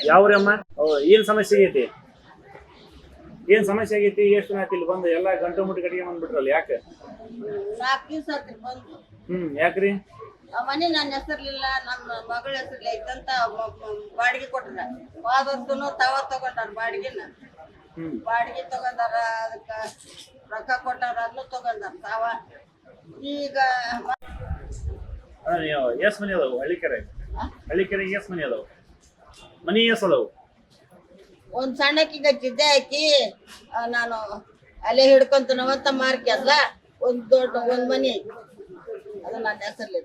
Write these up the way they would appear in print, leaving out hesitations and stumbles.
ಯಾವ್ರಮ್ಮ ಏನ್ ಸಮಸ್ಯೆ ಆಗೈತಿ? ಏನ್ ಸಮಸ್ಯೆ ಆಗೈತಿ? ಎಷ್ಟು ದಿನ ಆಯ್ತು ಇಲ್ಲಿ ಬಂದು? ಎಲ್ಲ ಗಂಟು ಮುಟ್ಟಿ ಕಟ್ಟಿಗೆ ಬಂದ್ಬಿಟ್ರಲ್ಲ, ಯಾಕೆ? 4 ದಿವಸ ಆತ್ರಿ ಬಂದು. ಯಾಕ್ರಿ? ಮನೆ ನನ್ನ ಹೆಸರ್ಲಿಲ್ಲ, ನಮ್ಮ ಮಗಳ ಹೆಸರ್ಲಿ ಐತಂತ ಬಾಡಿಗೆ ಕೊಟ್ರ. ಹೋದವರ್ಗುನು ತಗೊಂಡಾರ ಬಾಡಿಗೆನ. ಬಾಡಿಗೆ ತಗೊಂಡಾರ, ಅದಕ್ಕ ರೊಕ್ಕ ಕೊಟ್ಟಾರ, ಅದನ್ನು ತಗೊಂಡಾರ ತಾವ. ಈಗ ಎಸ್ ಮನಿ ಅದಾವು ಹಳ್ಳಿಕೆರೆ? ಹಳ್ಳಿಕೆರೆಗೆ ಎಸ್ ಮನಿ ಅದಾವು? ಮನಿ ಎಸ್ ಅದಾವು? ಒಂದ್ ಸಣ್ಣಕ್ಕಿಗ ಜಿದ್ದೆ ಹಾಕಿ ನಾನು ಅಲ್ಲೇ ಹಿಡ್ಕೊಂತ ನಾವಂತ ಮಾರ್ಕೆ ಅಲ್ಲ, ಒಂದ್ ಮನಿ ಐತಿ, ಅದು ನನ್ನ ಹೆಸರ್ಲಿ.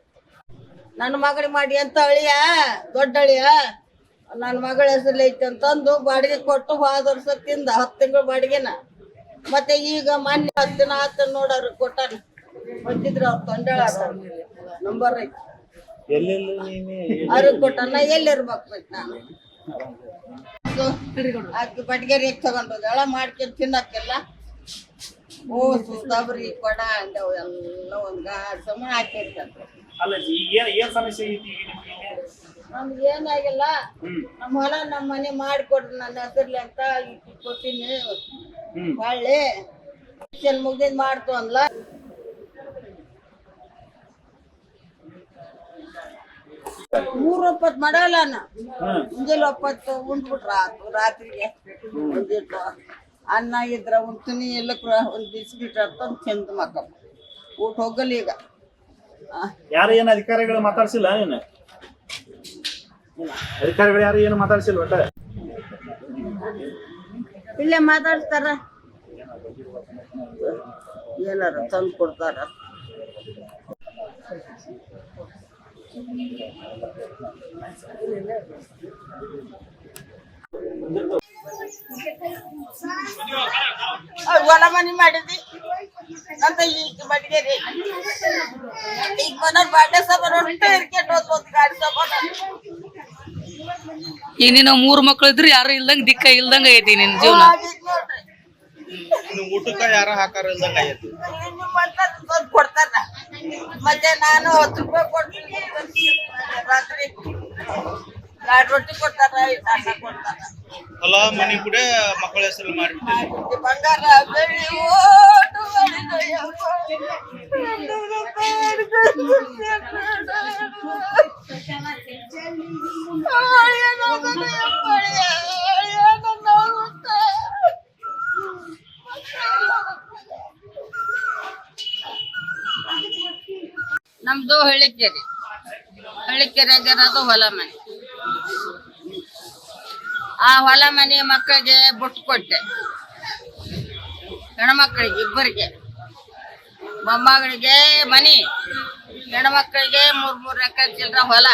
ನನ್ನ ಮಗಳಿಗೆ ಮಾಡಿ ಅಂತ ಅಳಿಯ, ದೊಡ್ಡ ಅಳಿಯ ನನ್ನ ಮಗಳ ಹೆಸರ್ಲಿ ಐತಿ ಅಂತಂದು ಬಾಡಿಗೆ ಕೊಟ್ಟು ಹೋದ ವರ್ಷ ತಿಂದ 10 ತಿಂಗಳು ಬಾಡಿಗೆನ. ಮತ್ತೆ ಈಗ ಮೊನ್ನೆ 10 ದಿನ ಆತ ನೋಡವ್ರು ಕೊಟ್ಟಾರ. ಬಂದಿದ್ರು ಅವ್ರು ತೊಂಡಾಳ ನಂಬರ್ ಐತಿ, ಅವ್ರಿಗೆ ಕೊಟ್ಟಾನ. ಎಲ್ಲಿರ್ಬೇಕು ನಾನು ಆಕಿ ಬಡ್ಗೇರಿ ತಗೊಂಡೋದಳ ಮಾಡ್ಕೊಂಡು ತಿನ್ನಕ್ಕೆಲ್ಲ. ಸುಸ್ತಾಬ್ರಿ ಕೊಡ ಅಂದವು ಎಲ್ಲ ಒಂದ್ ಸಮ ಹಾಕಿರ್ತಂತ. ನಮ್ಗೆ ಏನಾಗಿಲ್ಲ, ನಮ್ಮ ಹೊಲ ನಮ್ಮ ಮನೆ ಮಾಡಿಕೊಡ್ರಿ ನನ್ನ ಹೆಸರ್ಲಿ ಅಂತ ಕೊಟ್ಟಿನಿ. ಹೊಳ್ಳಿ ಮುಗ್ದಿದ್ ಮಾಡ್ತು ಅನ್ಲ. ಮೂರು ಒಪ್ಪತ್ತು ಮಾಡಲ್ಲ, ಮುಂಜಾನೆ ಒಪ್ಪತ್ತು ಉಂಡ್ಬಿಟ್ರ ಆತು. ರಾತ್ರಿಗೆ ಒಂದಿಟ್ಟು ಅನ್ನ ಇದ್ರ ಉಣ್ತೀನಿ, ಎಲ್ಲಕ್ರ ಒಂದ್ ಬಿಸ್ಕಿಟ್ ಅಂತಂದು ಚೆಂದ ಮಕ್ಕ ಊಟ ಹೋಗಲ್ಲ. ಈಗ ಯಾರು ಏನು ಅಧಿಕಾರಿಗಳು ಮಾತಾಡ್ಸಿಲ್ಲ? ಏನು ಅಧಿಕಾರಿಗಳು ಯಾರು ಏನು ಮಾತಾಡ್ಸಿಲ್ಲ? ಒಟ್ಟ ಇಲ್ಲೇ ಮಾತಾಡ್ತಾರ, ಏನಾರ ತಂದು ಕೊಡ್ತಾರ. ಹೊಲ ಮನಿ ಮಾಡಿದ್ವಿ ಅಂತ ಈಗ ಬಡ್ಗೇರಿ. ಈಗ ಮನ ಬಾಡೆ ಸಾಮಾನು ಇರ್ಕೆಟ್ ಹೋದ್ ಗಾಡಿ ಸಾಮಾನು. ಈಗ ನೀನು 3 ಮಕ್ಳು ಇದ್ರು ಯಾರು ಇಲ್ದಂಗ ದಿಕ್ಕ ಇಲ್ದಂಗ ಐತಿ ನಿನ್ ಜೀವನ. ಊಟಕ್ಕ ಯಾರ ಹಾಕಾರ ಇಲ್ದಂಗ ಐತಿ. ಕೊಡ್ತಾರ. ಮತ್ತೆ ನಾನು 10 ರೂಪಾಯಿ ಕೊಡ್ತೀನಿ ರಾತ್ರಿ. 2 ರೊಟ್ಟಿ ಕೊಡ್ತಾರ, 5 ಅನ್ನ ಕೊಡ್ತಾರ. ಹೊಲ ಮನಿ ಕೂಡ ಮಕ್ಕಳ ಹೆಸರು ಮಾಡಿಬಿಟ್ಟೆ. ಬಂಗಾರ ಬೆಳ್ಳಿ ಓಟು ನಮ್ದು ಹಳ್ಳಿಕೆರೆ. ಹಳ್ಳಿಕೆರೆಗಿರೋದು ಹೊಲ ಮನೆ. ಆ ಹೊಲ ಮನೆ ಮಕ್ಕಳಿಗೆ ಬಿಟ್ಟು ಕೊಟ್ಟೆ, ಹೆಣ್ಮಕ್ಳಿಗೆ ಇಬ್ಬರಿಗೆ. ಮೊಮ್ಮಗಳಿಗೆ ಮನಿ, ಹೆಣ್ಮಕ್ಳಿಗೆ 3 ಎಕರೆ ಚಿಲ್ಲರ ಹೊಲ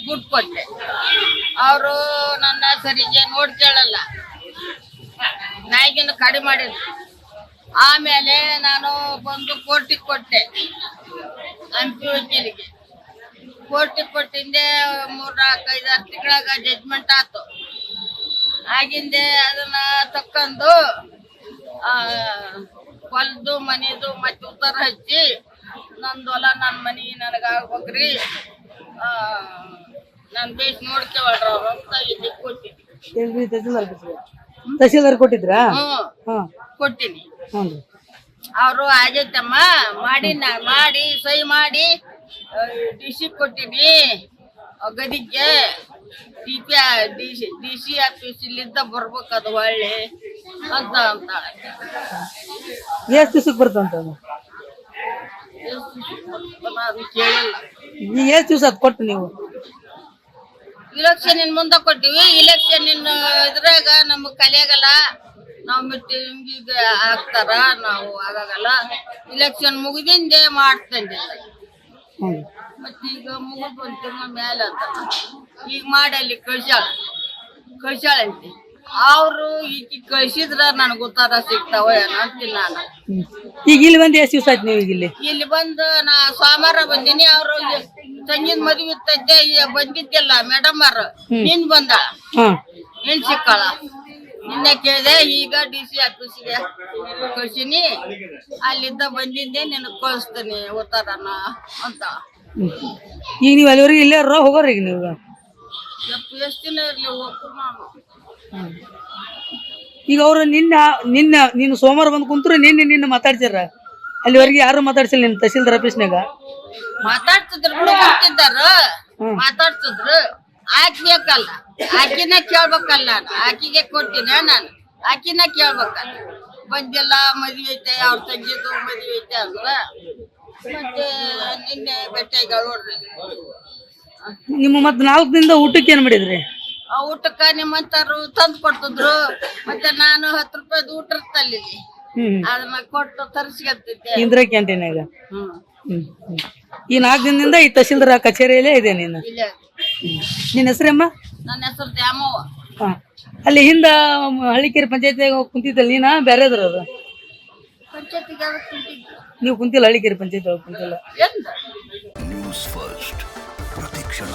ಬಿಟ್ಟು ಕೊಟ್ಟೆ. ಅವರು ನನ್ನ ಸರಿಗೆ ನೋಡ್ಕೊಳ್ಳಲ್ಲ, ನಾಯಿಗಿನ ಕಡಿಮೆ ಮಾಡಿದ್ರು. ಆಮೇಲೆ ನಾನು ಬಂದು ಕೋರ್ಟಿಗೆ ಕೊಟ್ಟೆ, ಹಂಪಿ ವಕೀಲಿಗೆ. ಕೋರ್ಟಿಗೆ ಕೊಟ್ಟಿಂದೆ 3-4-5-6 ತಿಂಗಳಾಗ ಜಡ್ಜ್ಮೆಂಟ್ ಆಯ್ತು. ಆಗಿಂದೆ ಅದನ್ನ ತಕ್ಕೊಂಡು ಹೊಲದು ಮನೆದು ಮತ್ತೆ ಉತ್ತರ ಹಚ್ಚಿ, ನಂದು ಹೊಲ ನನ್ನ ಮನೆ ನನಗಾಗ್ಬೇಕ್ರಿ, ನಾನು ಬೇಸ್ ನೋಡ್ಕೊಳ್ರ ಅಂತ ಇಲ್ಲಿ ಕೊಟ್ಟಿದ್ದೆ. ತಹಸೀಲ್ದಾರ್ ಕೊಟ್ಟಿದ್ರಾ? ಕೊಟ್ಟಿನಿ. ಅವರು ಆಗೈತಮ್ಮ ಮಾಡಿ ಸಹಿ ಮಾಡಿ DC ಕೊಟ್ಟಿನಿ. ಗದಿಗೆ DC ಆಫೀಸ್ ಇಲ್ಲಿಂದ ಬರ್ಬೇಕದು ಹೊಳ್ಳಿ ಅಂತ ಅಂತಾಳೆ. ಎಷ್ಟು ದಿವಸಕ್ಕೆ ಬರ್ತಂತ? ಅದು ಕೇಳಿಲ್ಲ. ಈಗ ಎಷ್ಟು ದಿವಸ ಆತ್ ಕೊಟ್ಟು ನೀವು? ಇಲೆಕ್ಷನ್ ಮುಂದೆ ಕೊಟ್ಟಿವಿ. ಇಲೆಕ್ಷನ್ ಇದ್ರಾಗ ನಮಗ್ ಕಲಿಯಾಗಲ್ಲ. ನಾವು ಮೀಟಿಂಗ್ ಹಾಕ್ತಾರ, ನಾವು ಆಗಾಗಲ್ಲ. ಇಲೆಕ್ಷನ್ ಮುಗಿದಿಂದೆ ಮಾಡ್ತಂದಿಲ್ಲ. ಹ್ಮ್. ಮತ್ತೀಗ ಮುಗಿದ್ ಒಂದ್ ತಿಂಗಳ ಮೇಲೆ ಅಂತ ಈಗ ಮಾಡಿ ಅಲ್ಲಿ ಕಳ್ಸಾಳಂತೆ. ಅವ್ರು ಈಗ ಕಳ್ಸಿದ್ರ ನನಗೆ ಉತ್ತರ ಸಿಗ್ತಾವ ಏನೋ ಅಂತೀನಿ ನಾನು. ಈಗ ಇಲ್ಲಿ ಬಂದು ಎಷ್ಟು ದಿವಸ ಆಯ್ತು ನೀವು ಈಗ ಇಲ್ಲಿ? ಇಲ್ಲಿ ಬಂದು ನಾ ಸೋಮವಾರ ಬಂದೀನಿ. ಅವ್ರು ತಂಗಿನ ಮದುವೆ ಇರ್ತೈತೆ ಬಂದಿದ್ದಿಲ್ಲ ಮೇಡಮ್ ಅವ್ರು. ನಿನ್ ಬಂದಾಳ, ನಿನ್ ಸಿಕ್ಕಾಳ. ನಿನ್ನೆ ಕೇಳಿದೆ. ಈಗ DC ಆಫೀಸಿಗೆ ಕಳ್ಸಿನಿ. ಅಲ್ಲಿಂದ ಬಂದಿದ್ದೆ, ನಿನಗೆ ಕಳಿಸ್ತೀನಿ ಉತ್ತರನ ಅಂತ. ಈಗ ನೀವು ಅಲ್ಲಿವರೆಗೆ ಇಲ್ಲೇ ಹೋಗೋರಿ ಈಗ ನೀವು? ಎಷ್ಟು ದಿನ ಇರ್ಲಿ ಹೋಗ್ತು ನಾನು. ಈಗ ಅವ್ರು ನೀನು ಸೋಮವಾರ ಬಂದು ಕುಂತ್ರು ನಿನ್ನ ಮಾತಾಡ್ಸಿರ? ಅಲ್ಲಿವರೆಗೆ ಯಾರು ಮಾತಾಡ್ಸಿಲ್ಲ ನಿನ್ನ ತಹಸೀಲ್ದಾರ್ ಆಫೀಸ್ನಾಗ? ಮಾತಾಡ್ತಿದ್ರು ಬಿಡು, ಬರ್ತಿದ್ದಾರ ಮಾತಾಡ್ತಿದ್ರು. ಹಾಕ್ಬೇಕಲ್ಲ, ಆಕಿನ ಕೇಳ್ಬೇಕಲ್ಲ. ನಾನು ಆಕಿಗೆ ಕೊಟ್ಟಿನ, ನಾನು ಆಕಿನ ಕೇಳ್ಬೇಕಲ್ಲ. ಬಂದಿಲ್ಲ, ಮದ್ವೆ ಐತೆ, ಅವ್ರ ತಂಗಿದು ಮದ್ವೆ ಐತೆ ಅಂದ್ರ ಮತ್ತೆ ನಿನ್ನೆ ಭೇಟಿಯಾಗ ನೋಡ್ರಿ. ನಿಮ್ಮ ಮತ್ 4 ದಿನದ ಊಟಕ್ಕೆ ಏನ್ ಮಾಡಿದ್ರಿ? ಆ ಊಟಕ್ಕ ನಿಮ್ಮಂತಾರು ತಂದು ಕೊಡ್ತಿದ್ರು. ಮತ್ತೆ ನಾನು 10 ರೂಪಾಯಿದು ಊಟ ಇರ್ತಲ್ಲಿ, ಅದನ್ನ ಕೊಟ್ಟು ತರಿಸ್ಕೊತಿದ್ದೆ ಇಂದಿರಾ ಕ್ಯಾಂಟೀನಾಗ. ಈ 4 ದಿನದಿಂದ ಈ ತಹಸೀಲ್ದಾರ್ ಕಚೇರಿಯಲ್ಲೇ ಇದೆ ನೀನು? ಇಲ್ಲೇ. ನಿನ್ನ ಹೆಸರಮ್ಮ? ನನ್ನ ಹೆಸರು ದ್ಯಾಮವ್ವ. ಅಲ್ಲಿ ಹಿಂದ ಹಳ್ಳಿಕೆರೆ ಪಂಚಾಯತ್ ಕುಂತಿದ್ದಲ್ಲ ನೀನ? ಬೇರೆದ್ರ ಅದು? ಪಂಚಾಯತಿಗೆ ನೀವು ಕುಂತಿಲ್ಲ? ಹಳ್ಳಿಕೆರೆ ಪಂಚಾಯತ್ ಕುಂತಿಲ್ಲ? ಎಂದ ನ್ಯೂಸ್ ಫಸ್ಟ್ ಪ್ರತಿಕ್ಷಣ.